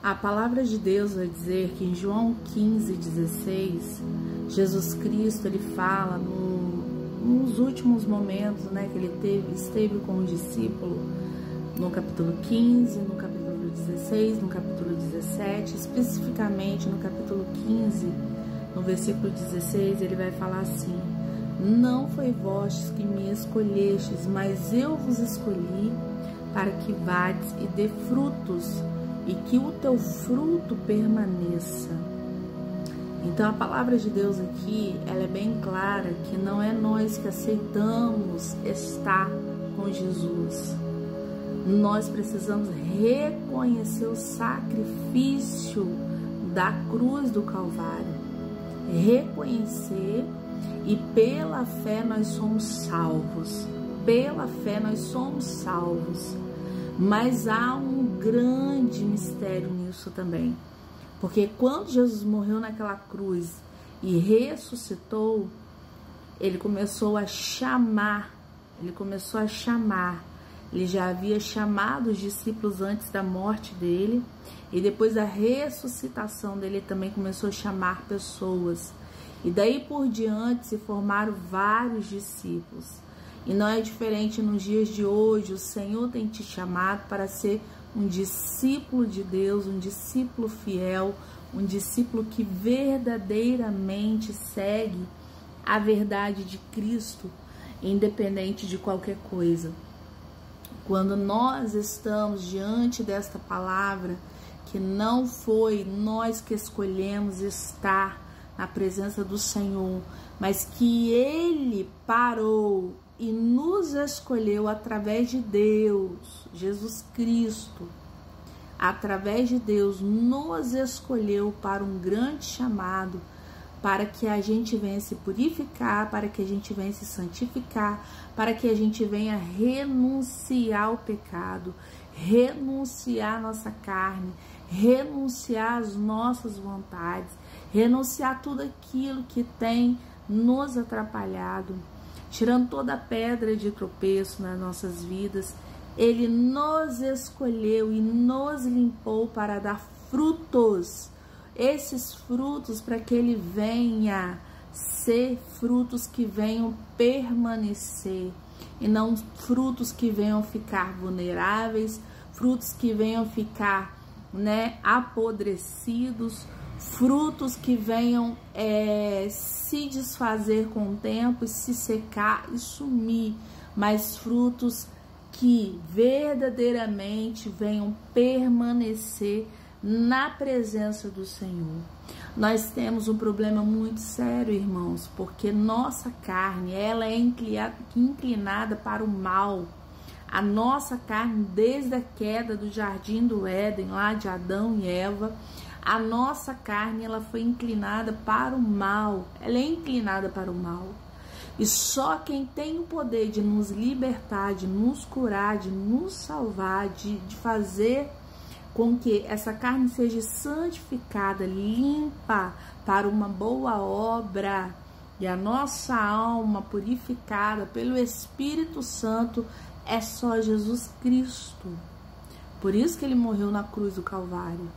A palavra de Deus vai dizer que em João 15:16, Jesus Cristo ele fala nos últimos momentos, né, que ele esteve com os discípulos, no capítulo 15, no capítulo 16, no capítulo 17, especificamente no capítulo 15, no versículo 16, ele vai falar assim: não foi vós que me escolhestes, mas eu vos escolhi para que vades e dê frutos, e que o teu fruto permaneça. Então a palavra de Deus aqui, ela é bem clara que não é nós que aceitamos estar com Jesus. Nós precisamos reconhecer o sacrifício da cruz do Calvário. Reconhecer, e pela fé nós somos salvos. Pela fé nós somos salvos. Mas há um grande mistério nisso também. Porque quando Jesus morreu naquela cruz e ressuscitou, ele começou a chamar. Ele já havia chamado os discípulos antes da morte dele. E depois da ressuscitação dele, ele também começou a chamar pessoas. E daí por diante se formaram vários discípulos. E não é diferente nos dias de hoje. O Senhor tem te chamado para ser um discípulo de Deus, um discípulo fiel, um discípulo que verdadeiramente segue a verdade de Cristo, independente de qualquer coisa. Quando nós estamos diante desta palavra, que não foi nós que escolhemos estar na presença do Senhor, mas que Ele parou e nos escolheu através de Deus, Jesus Cristo, através de Deus, nos escolheu para um grande chamado, para que a gente venha se purificar, para que a gente venha se santificar, para que a gente venha renunciar ao pecado, renunciar à nossa carne, renunciar às nossas vontades, renunciar a tudo aquilo que tem nos atrapalhado, tirando toda a pedra de tropeço nas nossas vidas. Ele nos escolheu e nos limpou para dar frutos. Esses frutos, para que ele venha ser frutos que venham permanecer, e não frutos que venham ficar vulneráveis, frutos que venham ficar, apodrecidos, frutos que venham se desfazer com o tempo e se secar e sumir, mas frutos que verdadeiramente venham permanecer na presença do Senhor. Nós temos um problema muito sério, irmãos, porque nossa carne, ela é inclinada para o mal. A nossa carne, desde a queda do jardim do Éden, lá de Adão e Eva, a nossa carne, ela foi inclinada para o mal. Ela é inclinada para o mal. E só quem tem o poder de nos libertar, de nos curar, de nos salvar, de fazer com que essa carne seja santificada, limpa para uma boa obra, e a nossa alma purificada pelo Espírito Santo, é só Jesus Cristo. Por isso que ele morreu na cruz do Calvário,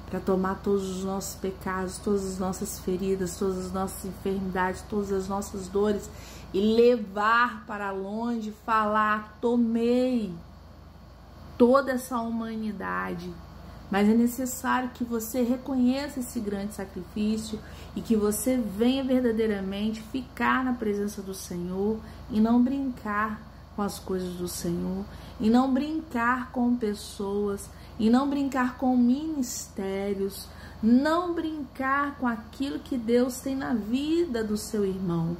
para tomar todos os nossos pecados, todas as nossas feridas, todas as nossas enfermidades, todas as nossas dores, e levar para longe, falar: tomei toda essa humanidade. Mas é necessário que você reconheça esse grande sacrifício e que você venha verdadeiramente ficar na presença do Senhor e não brincar com as coisas do Senhor, e não brincar com pessoas, e não brincar com ministérios, não brincar com aquilo que Deus tem na vida do seu irmão.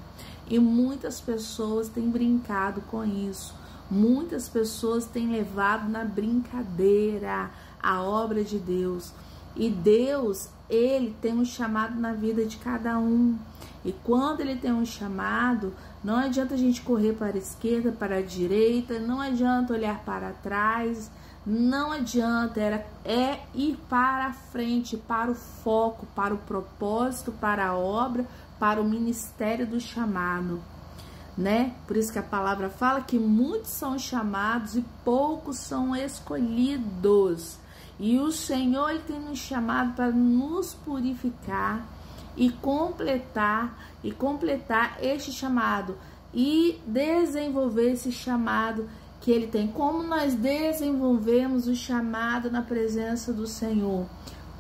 E muitas pessoas têm brincado com isso. Muitas pessoas têm levado na brincadeira a obra de Deus. E Deus, ele tem um chamado na vida de cada um. E quando ele tem um chamado, não adianta a gente correr para a esquerda, para a direita, não adianta olhar para trás, não adianta, é ir para a frente, para o foco, para o propósito, para a obra, para o ministério do chamado. Por isso que a palavra fala que muitos são chamados e poucos são escolhidos. E o Senhor, Ele tem nos chamado para nos purificar e completar este chamado e desenvolver esse chamado que Ele tem. Como nós desenvolvemos o chamado na presença do Senhor?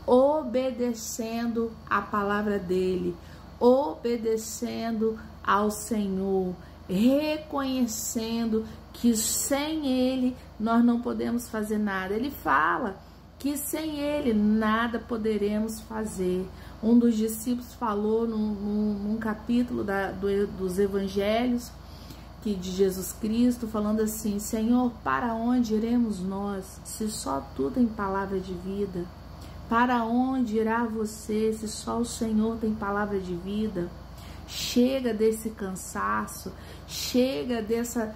Obedecendo a palavra dEle, obedecendo ao Senhor, reconhecendo que sem Ele nós não podemos fazer nada. Ele fala que sem Ele nada poderemos fazer. Um dos discípulos falou num capítulo dos Evangelhos de Jesus Cristo, falando assim: Senhor, para onde iremos nós, se só Tu tem palavra de vida? Para onde irá você, se só o Senhor tem palavra de vida? Chega desse cansaço, chega dessa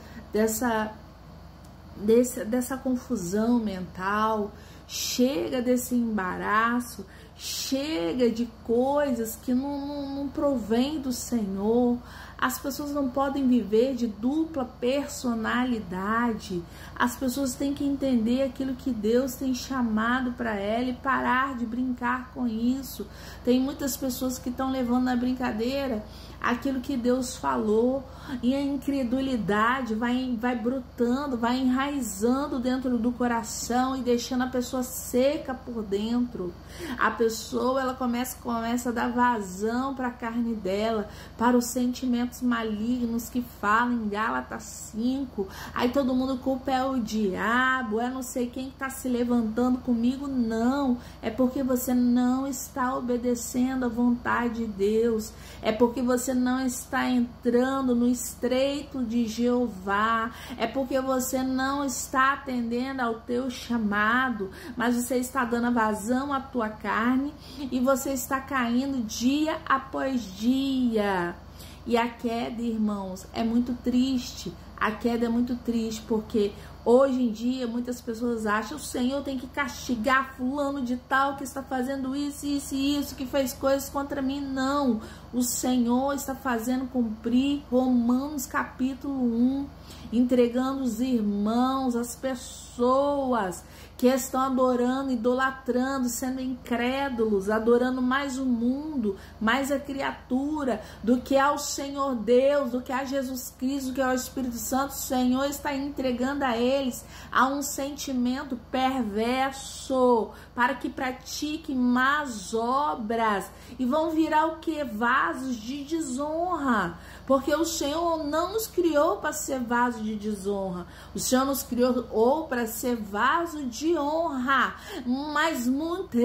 confusão mental, chega desse embaraço, chega de coisas que não provém do Senhor. As pessoas não podem viver de dupla personalidade. As pessoas têm que entender aquilo que Deus tem chamado para ela e parar de brincar com isso. Tem muitas pessoas que estão levando na brincadeira aquilo que Deus falou, e a incredulidade vai brotando, vai enraizando dentro do coração e deixando a pessoa seca por dentro. A pessoa, ela começa a dar vazão para a carne dela, para os sentimentos malignos que falam em Gálatas 5. Aí todo mundo culpa é o diabo, é não sei quem que está se levantando comigo. Não, é porque você não está obedecendo à vontade de Deus, é porque você não está entrando no estreito de Jeová, é porque você não está atendendo ao teu chamado, mas você está dando vazão à tua carne e você está caindo dia após dia. E a queda, irmãos, é muito triste. A queda é muito triste porque hoje em dia muitas pessoas acham que o Senhor tem que castigar fulano de tal que está fazendo isso, isso e isso, que fez coisas contra mim. Não, o Senhor está fazendo cumprir Romanos capítulo 1, entregando os irmãos, as pessoas que estão adorando, idolatrando, sendo incrédulos, adorando mais o mundo, mais a criatura, do que ao Senhor Deus, do que a Jesus Cristo, do que ao Espírito Santo. O Senhor está entregando a eles a um sentimento perverso, para que pratiquem más obras, e vão virar o que? Vasos de desonra, porque o Senhor não nos criou para ser vaso de desonra, o Senhor nos criou para ser vaso de honra. Mas muito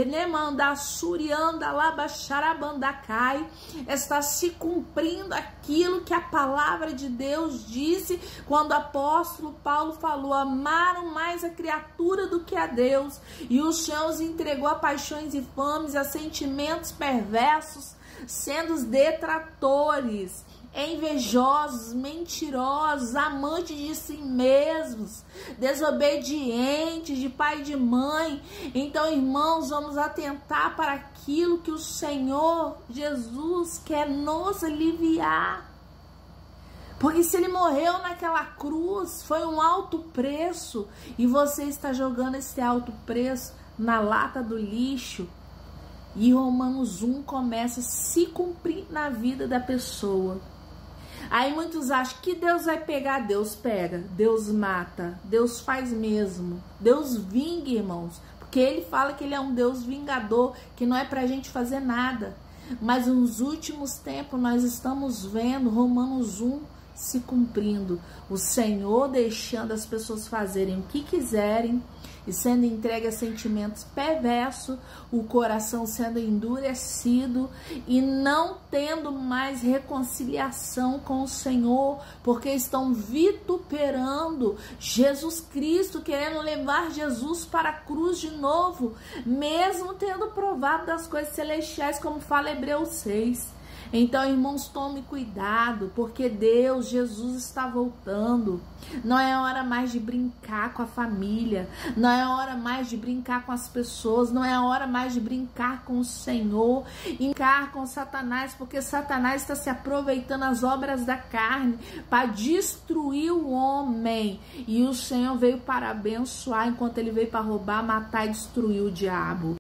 está se cumprindo aquilo que a palavra de Deus disse quando o apóstolo Paulo falou: amaram mais a criatura do que a Deus, e o Senhor os entregou a paixões infames, a sentimentos perversos, sendo os detratores, invejosos, mentirosos, amantes de si mesmos, desobedientes de pai e de mãe. Então, irmãos, vamos atentar para aquilo que o Senhor Jesus quer nos aliviar. Porque se Ele morreu naquela cruz, foi um alto preço, e você está jogando esse alto preço na lata do lixo. E Romanos 1 começa a se cumprir na vida da pessoa. Aí muitos acham que Deus vai pegar. Deus pega, Deus mata, Deus faz mesmo, Deus vinga, irmãos, porque Ele fala que Ele é um Deus vingador, que não é pra gente fazer nada. Mas nos últimos tempos nós estamos vendo Romanos 1 se cumprindo, o Senhor deixando as pessoas fazerem o que quiserem e sendo entregue a sentimentos perversos, o coração sendo endurecido e não tendo mais reconciliação com o Senhor, porque estão vituperando Jesus Cristo, querendo levar Jesus para a cruz de novo, mesmo tendo provado das coisas celestiais, como fala Hebreus 6. Então, irmãos, tome cuidado, porque Deus, Jesus está voltando. Não é hora mais de brincar com a família, não é hora mais de brincar com as pessoas, não é hora mais de brincar com o Senhor, brincar com Satanás, porque Satanás está se aproveitando das obras da carne para destruir o homem. E o Senhor veio para abençoar, enquanto ele veio para roubar, matar e destruir o diabo.